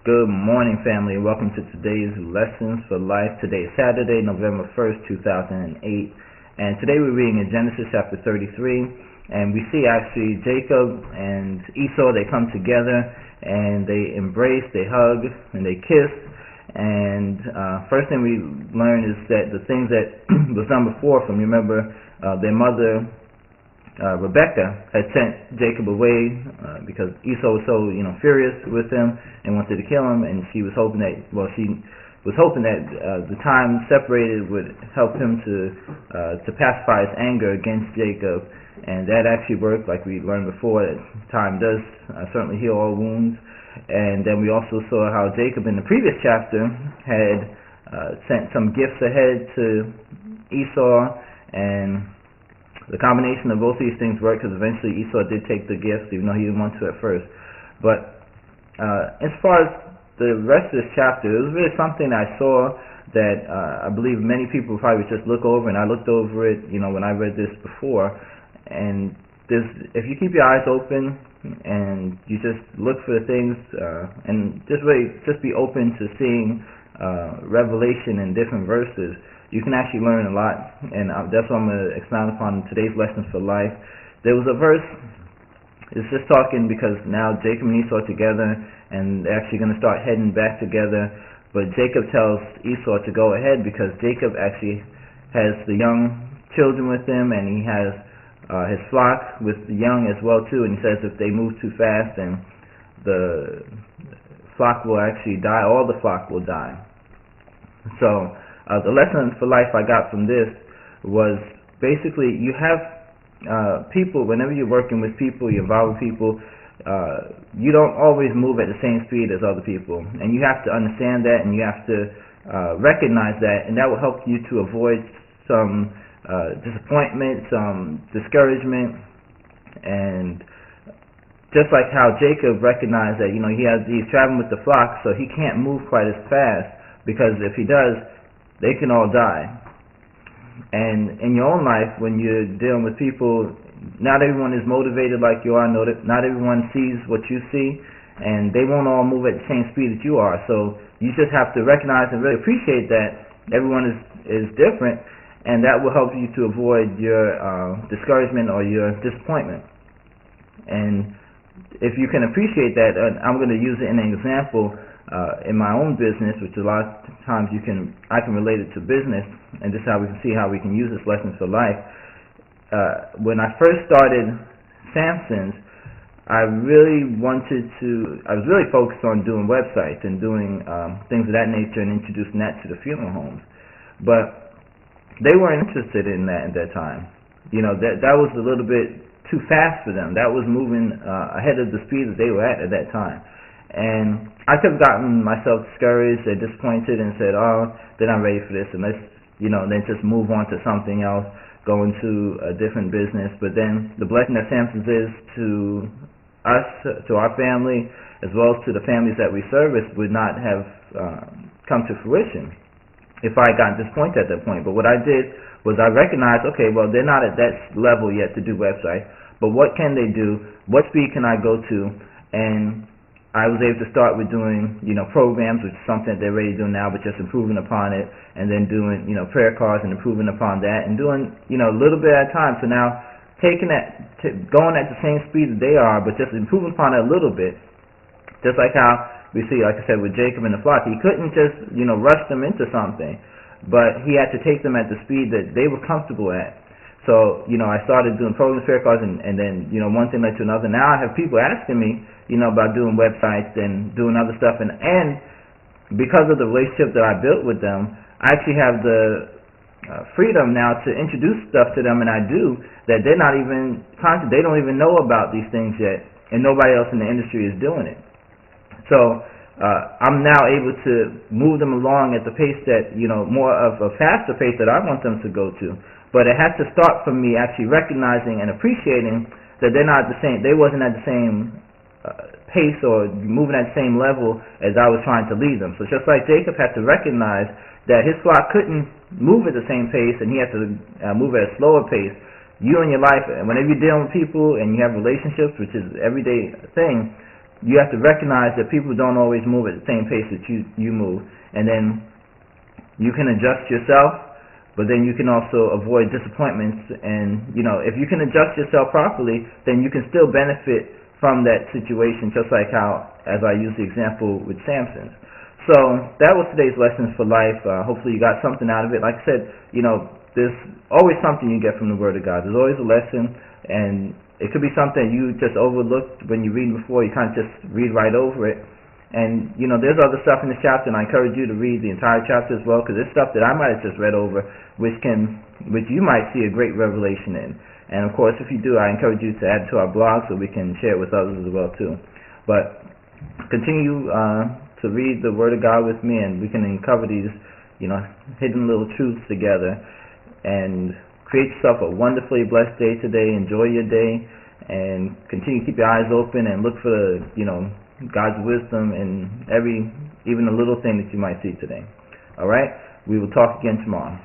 Good morning, family, and welcome to today's Lessons for Life. Today is Saturday, November 1st, 2008, and today we're reading in Genesis chapter 33, and we see actually Jacob and Esau, they come together, and they embrace, they hug, and they kiss, and first thing we learn is that the things that was done before from, remember, their mother, Rebecca had sent Jacob away because Esau was so furious with him and wanted to kill him, and she was hoping that the time separated would help him to pacify his anger against Jacob, and that actually worked. Like we learned before, that time does certainly heal all wounds. And then we also saw how Jacob in the previous chapter had sent some gifts ahead to Esau, and the combination of both these things worked because eventually Esau did take the gifts, even though he didn't want to at first. But as far as the rest of this chapter, it was really something I saw that I believe many people probably just look over, and I looked over it, when I read this before. And if you keep your eyes open and you just look for the things and just be open to seeing revelation in different verses, you can actually learn a lot, and that's what I'm going to expound upon in today's Lessons for Life. There was a verse, it's just talking because now Jacob and Esau are together, and they're actually going to start heading back together, but Jacob tells Esau to go ahead because Jacob actually has the young children with him, and he has his flock with the young as well too, and he says if they move too fast, then the flock will actually die, all the flock will die. So the lesson for life I got from this was basically you have people, whenever you're working with people, you're involved with people, you don't always move at the same speed as other people. And you have to understand that, and you have to recognize that, and that will help you to avoid some disappointment, some discouragement. And just like how Jacob recognized that, he's traveling with the flock, so he can't move quite as fast, because if he does, they can all die. And in your own life, when you're dealing with people, not everyone is motivated like you are. Not everyone sees what you see, and they won't all move at the same speed that you are. So you just have to recognize and really appreciate that everyone is different, and that will help you to avoid your discouragement or your disappointment. And if you can appreciate that, I'm going to use it in an example in my own business, which a lot of times I can relate it to business, and this is how we can see how we can use this Lessons for Life. When I first started Samson's, I was really focused on doing websites and doing things of that nature and introducing that to the funeral homes. But they weren't interested in that at that time. That was a little bit too fast for them. That was moving ahead of the speed that they were at that time. And I could have gotten myself discouraged or disappointed and said, oh, they're not ready for this, and let's, then just move on to something else, go into a different business. But then the blessing that Samson's is to us, to our family, as well as to the families that we service, would not have come to fruition if I got disappointed at that point. But what I did was I recognized, okay, well, they're not at that level yet to do websites, but what can they do? What speed can I go to? And I was able to start with doing, programs, which is something that they're ready to do now, but just improving upon it, and then doing, prayer cards and improving upon that, and doing, a little bit at a time. So now, going at the same speed that they are, but just improving upon it a little bit, just like how we see, like I said, with Jacob and the flock, he couldn't just, rush them into something, but he had to take them at the speed that they were comfortable at. So, I started doing programs, prayer cards, and then, one thing led to another. Now I have people asking me, about doing websites and doing other stuff. And because of the relationship that I built with them, I actually have the freedom now to introduce stuff to them, and I do, that they're not even conscious. They don't even know about these things yet, and nobody else in the industry is doing it. So I'm now able to move them along at the pace that, more of a faster pace that I want them to go to. But it has to start from me actually recognizing and appreciating that they're not the same. They wasn't at the same pace or moving at the same level as I was trying to lead them. So just like Jacob had to recognize that his flock couldn't move at the same pace, and he had to move at a slower pace, you in your life, and whenever you're dealing with people and you have relationships, which is an everyday thing, you have to recognize that people don't always move at the same pace that you move, and then you can adjust yourself, but then you can also avoid disappointments. And if you can adjust yourself properly, then you can still benefit from that situation, just like how, as I used the example with Samson. So that was today's lessons for life. Hopefully you got something out of it. Like I said, there's always something you get from the Word of God. There's always a lesson, and it could be something you just overlooked when you read before. You kind of just read right over it. And there's other stuff in this chapter, and I encourage you to read the entire chapter as well, because there's stuff that I might have just read over, which you might see a great revelation in. And of course, if you do, I encourage you to add it to our blog so we can share it with others as well too. But continue to read the Word of God with me, and we can uncover these hidden little truths together, and create yourself a wonderfully blessed day today. Enjoy your day, and continue to keep your eyes open and look for the God's wisdom in even a little thing that you might see today. All right? We will talk again tomorrow.